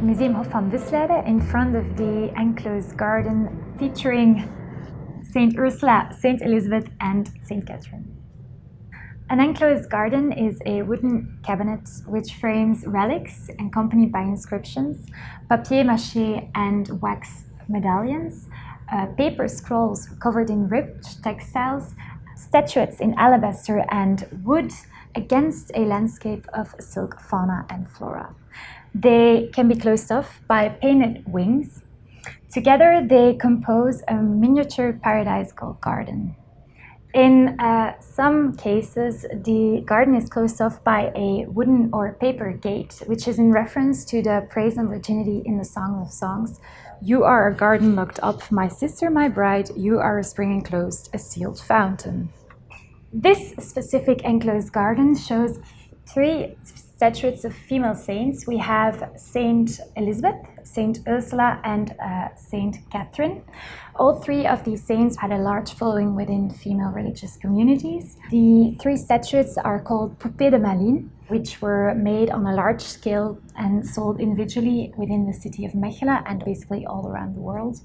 Museum Hof van Wislede in front of the enclosed garden featuring Saint Ursula, Saint Elizabeth and Saint Catherine. An enclosed garden is a wooden cabinet which frames relics accompanied by inscriptions, papier-mâché and wax medallions, paper scrolls covered in rich textiles, statuettes in alabaster and wood against a landscape of silk fauna and flora. They can be closed off by painted wings. Together they compose a miniature paradisical garden. In some cases, the garden is closed off by a wooden or paper gate, which is in reference to the praise and virginity in the Song of Songs. You are a garden locked up, my sister, my bride, you are a spring enclosed, a sealed fountain. This specific enclosed garden shows 3 statuettes of female saints. We have Saint Elizabeth, Saint Ursula and Saint Catherine. All 3 of these saints had a large following within female religious communities. The 3 statuettes are called Poupées de Malines, which were made on a large scale and sold individually within the city of Mechelen and basically all around the world.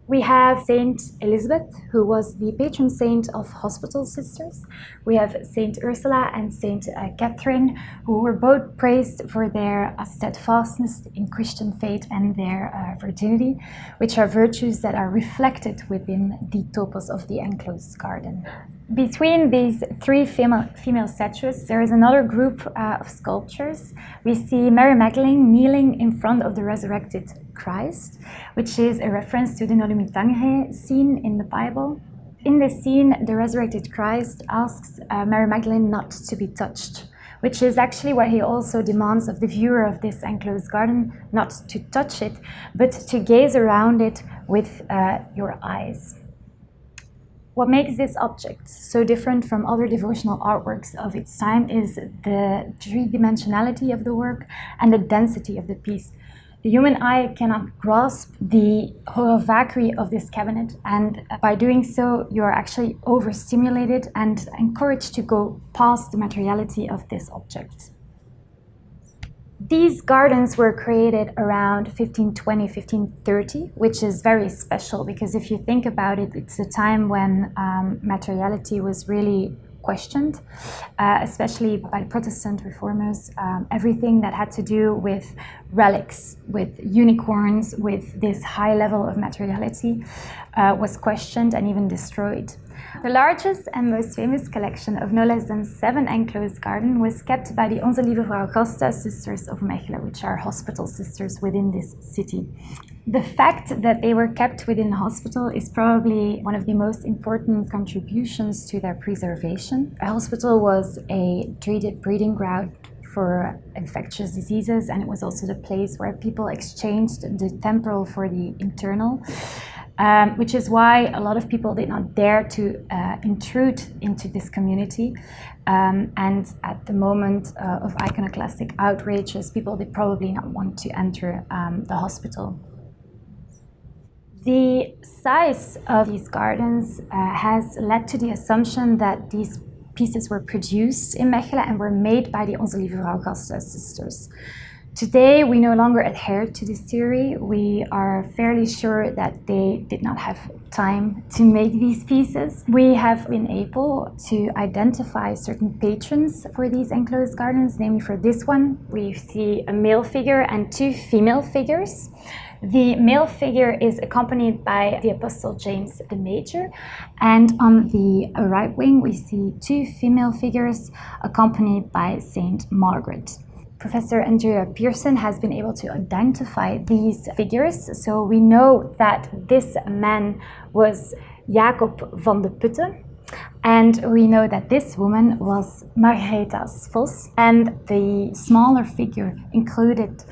We have Saint Elizabeth, who was the patron saint of hospital sisters. We have Saint Ursula and Saint Catherine, who were both praised for their steadfastness in Christian faith and their virginity, which are virtues that are reflected within the topos of the enclosed garden. Between these 3 female statues, there is another group of sculptures. We see Mary Magdalene kneeling in front of the resurrected Christ, which is a reference to the Nolimi Tangere scene in the Bible. In this scene, the resurrected Christ asks Mary Magdalene not to be touched, which is actually what he also demands of the viewer of this enclosed garden, not to touch it, but to gaze around it with your eyes. What makes this object so different from other devotional artworks of its time is the 3-dimensionality of the work and the density of the piece. The human eye cannot grasp the horror-vacui of this cabinet, and by doing so, you are actually overstimulated and encouraged to go past the materiality of this object. These gardens were created around 1520, 1530, which is very special because if you think about it, it's a time when materiality was really questioned, especially by Protestant reformers. Everything that had to do with relics, with unicorns, with this high level of materiality was questioned and even destroyed. The largest and most famous collection of no less than 7 enclosed gardens was kept by the Onze Lieve Vrouw Gasta Sisters of Mechelen, which are hospital sisters within this city. The fact that they were kept within the hospital is probably one of the most important contributions to their preservation. A hospital was a treated breeding ground for infectious diseases, and it was also the place where people exchanged the temporal for the internal. Which is why a lot of people did not dare to intrude into this community. And at the moment of iconoclastic outrages, people did probably not want to enter the hospital. The size of these gardens has led to the assumption that these pieces were produced in Mechelen and were made by the Onze Lieve Vrouw Gasta Sisters. Today, we no longer adhere to this theory. We are fairly sure that they did not have time to make these pieces. We have been able to identify certain patrons for these enclosed gardens. Namely, for this one, we see a male figure and 2 female figures. The male figure is accompanied by the Apostle James the Major, and on the right wing, we see 2 female figures accompanied by Saint Margaret. Professor Andrea Pearson has been able to identify these figures, so we know that this man was Jacob van de Putte, and we know that this woman was Margaretha Vos, and the smaller figure included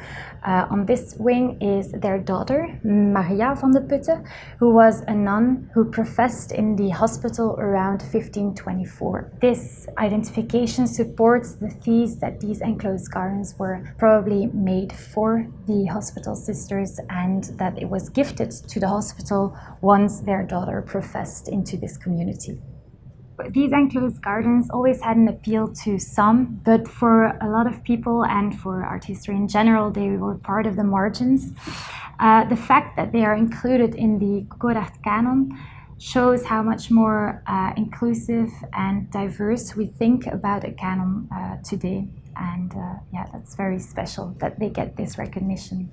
on this wing is their daughter, Maria van de Putte, who was a nun who professed in the hospital around 1524. This identification supports the thesis that these enclosed gardens were probably made for the hospital sisters and that it was gifted to the hospital once their daughter professed into this community. these enclosed gardens always had an appeal to some, but for a lot of people and for art history in general, they were part of the margins. The fact that they are included in the Goddard canon shows how much more inclusive and diverse we think about a canon today. And yeah, that's very special that they get this recognition.